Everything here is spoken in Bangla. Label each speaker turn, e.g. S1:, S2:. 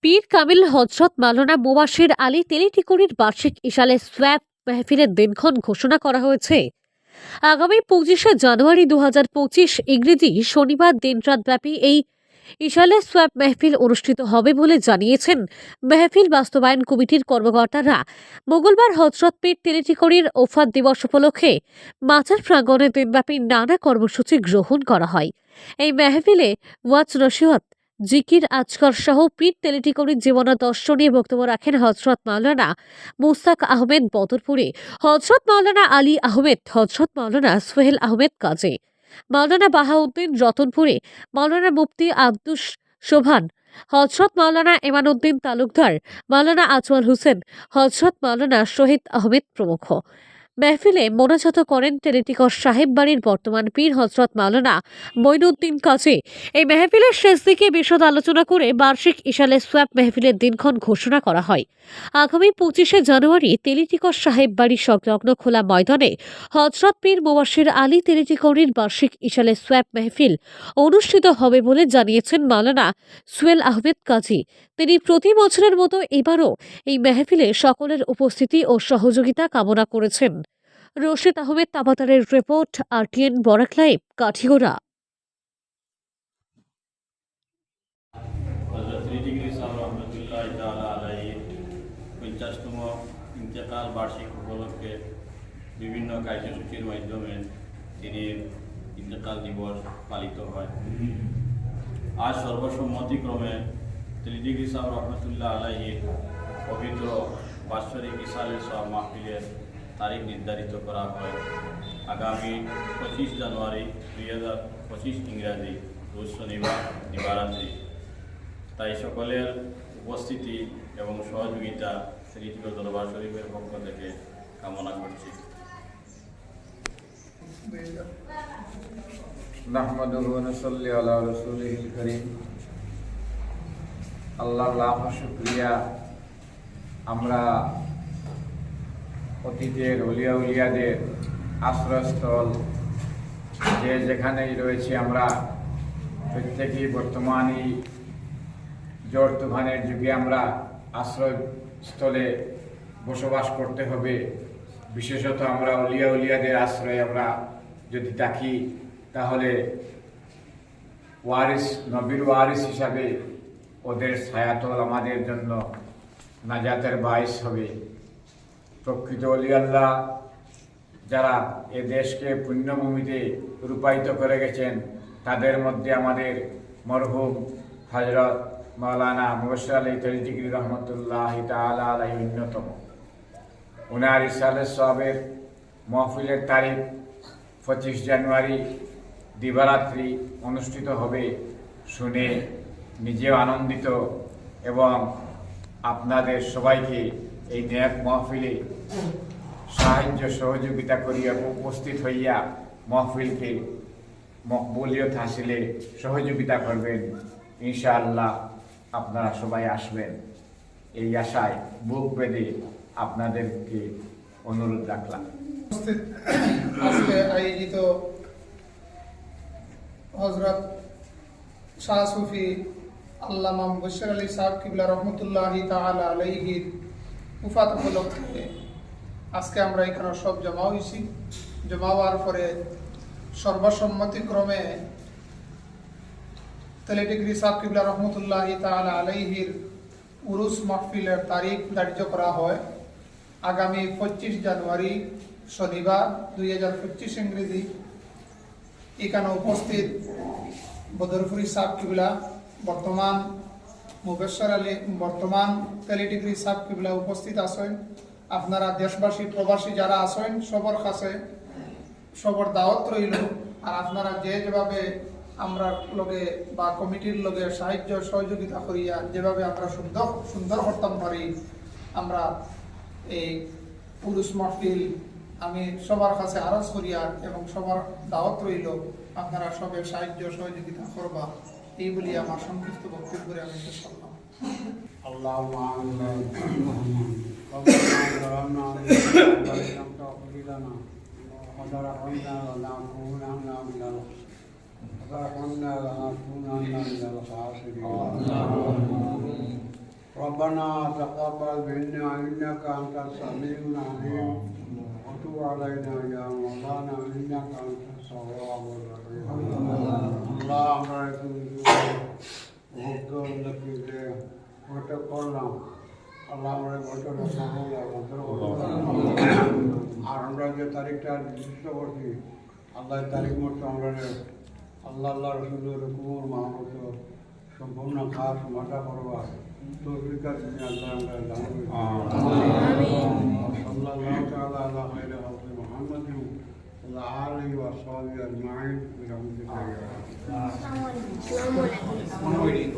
S1: পীর কামিল হযরত মাওলানা মুবাশশির আলী তেলিটিকুরির বার্ষিক ইশালে সোয়াব মাহফিলের দিনক্ষণ ঘোষণা করা হয়েছে। আগামী 25শে জানুয়ারি 2025 ইংরেজি শনিবার দিনরাতব্যাপী এই ইশালে সোয়াব মাহফিল অনুষ্ঠিত হবে বলে জানিয়েছেন মাহফিল বাস্তবায়ন কমিটির কর্মকর্তারা। মঙ্গলবার হযরত পীর তেলিটিকুরির ওফাত দিবস উপলক্ষে মাজার প্রাঙ্গণে দিনব্যাপী নানা কর্মসূচি গ্রহণ করা হয়। এই মাহফিলে ওয়াজ নসিহত, জিকির, আজকার সহ পীর তেলিটিকুরির জীবনাদর্শ নিয়ে বক্তব্য রাখেন হযরত মাওলানা মুস্তাক আহমেদ বদরপুরে, হযরত মাওলানা আলী আহমেদ, হযরত মাওলানা সোহেল আহমেদ কাজী, মাওলানা বাহাউদ্দিন রতনপুরে, মাওলানা মুফতি আব্দুস সোবহান, হযরত মাওলানা এমানউদ্দিন তালুকদার, মাওলানা আজওয়াল হোসেন, হযরত মাওলানা শহীদ আহমেদ প্রমুখ। মেহফিলে মোনাজাত করেন তেলিটিকর সাহেব বাড়ির বর্তমান পীর হযরত মাওলানা মঈনুদ্দিন কাজী। এই মেহফিলের শেষ দিকে বিশদ আলোচনা করে বার্ষিক ইশালে সোয়াব মেহফিলের দিনক্ষণ ঘোষণা করা হয়। আগামী 25শে জানুয়ারি তেলিটিকর সাহেব বাড়ি সংলগ্ন খোলা ময়দানে হযরত পীর মুবাশশির আলী তেলিটিকরির বার্ষিক ইশালে সোয়াব মেহফিল অনুষ্ঠিত হবে বলে জানিয়েছেন মাওলানা সোহেল আহমেদ কাজী। তিনি প্রতি বছরের মতো এবারও এই মেহফিলে সকলের উপস্থিতি ও সহযোগিতা কামনা করেছেন। রশিদ আহমেদ তাবাতারের report, RTN Barak live, Katigorah.
S2: ইন্তেকাল বার্ষিক উপলক্ষে বিভিন্ন কার্যসূচির মাধ্যমে তিনি ইন্তেকাল দিবস পালিত হয়। আজ সর্বসম্মতিক্রমে তেলিটিগিরি সাহেব রহমতুল্লাহ আলাইহির পবিত্র বাৎসরিক ইশালে সোয়াব মাহফিলের তারিখ নির্ধারিত করা হয় আগামী 25 জানুয়ারি 2025 ইংরাজি রোজ শনিবার দিবারাত্রি। তাই সকলের উপস্থিতি এবং সহযোগিতা তেলিটিকর দরবার শরীফের পক্ষ থেকে কামনা করছি।
S3: নাহমাদুহু ওয়া নুসাল্লি আলা রাসূলিহিল কারীম। আল্লাহর লাখ শুকরিয়া, আমরা অতীতের ওলিয়া উলিয়াদের আশ্রয়স্থল যে যেখানেই রয়েছি, আমরা প্রত্যেকেই বর্তমানে ঝড় তুফানের যুগে আমরা আশ্রয়স্থলে বসবাস করতে হবে। বিশেষত আমরা ওলিয়া উলিয়াদের আশ্রয়ে আমরা যদি থাকি, তাহলে ওয়ারিস, নবীর ওয়ারিস হিসাবে ওদের ছায়াতল আমাদের জন্য নাজাতের বাইস হবে। প্রকৃত ওলি আল্লাহ যারা এ দেশকে পুণ্যভূমিতে রূপায়িত করে গেছেন, তাদের মধ্যে আমাদের মরহুম হযরত মাওলানা মুবাশশির আলী তেলিটিকরি রহমতুল্লাহ তাআলা আলাইহি অন্যতম। ওনার ইশালে সোয়াবের মাহফিলের তারিখ 25 জানুয়ারি দিবারাত্রি অনুষ্ঠিত হবে শুনে নিজেও আনন্দিত এবং আপনাদের সবাইকে এই নেক মাহফিলে সাহায্য সহযোগিতা করিয়া উপস্থিত হইয়া মাহফিলকে মকবুলিয়ত হাসিলে সহযোগিতা করবেন। ইনশাআল্লাহ আপনারা সবাই আসবেন, এই আশায় বুক বেঁধে আপনাদেরকে অনুরোধ রাখলাম।
S4: আজকে আয়োজিত হযরত শাহ সুফি আল্লামা মুবাশশির আলী সাহেব কিবলা রহমতুল্লাহি তাআলা আলাইহির উফাত উপলক্ষে আজকে আমরা এখানে সব জমা হয়েছি। জমা হওয়ার পরে সর্বসম্মতিক্রমে তেলিটিগিরি সাহেব কিবলা রহমতুল্লাহি তাআলা আলাইহির উরুস মাহফিলের তারিখ ধার্য করা হয় আগামী 25 জানুয়ারি শনিবার 2025 ইংরেজি। এখানে উপস্থিত বদরপুরি সাহেব কিবলা, বর্তমান মুবাশশির আলী, বর্তমান তেলিটিগিরি সাহেব কিবলা উপস্থিত আছেন। আপনারা দেশবাসী প্রবাসী যারা আছেন, সবার কাছে সবার দাওয়াত রইল। আর আপনারা যেভাবে আমরা লগে বা কমিটির লগে সাহায্য সহযোগিতা করিয়া যেভাবে আমরা সুন্দর করতাম পারি, আমরা এই পুরুষ মাহফিল আমি সবার কাছে আরজ করিয়া এবং সবার দাওয়াত রইল, আপনারা সবের সাহায্য সহযোগিতা করবা, এই বলি আমার সংক্ষিপ্ত বক্তব্য করে আমি শেষ করলাম।
S5: ربنا تقبل منا إنك أنت السميع العليم وتب علينا يا مولانا إنك أنت التواب الرحيم اللهم করলাম আল্লাহ আমরা বছর আর আমরা যে তারিখটা নির্দিষ্ট করছি আল্লাহ তারিখ মতো আমরা আল্লাহ রসুলের কুমুর মাহমত সম্পূর্ণ খাস মাথা করবা তো আল্লাহ আমরা জানবো সাল্লাল্লাহু তাআলা আলা খাইরি খালকি মুহাম্মাদিন ওয়া আলিহি ওয়া সাহবিহি আজমাইন বিরহমাতিকা ইয়া রাব্বাল আলামিন।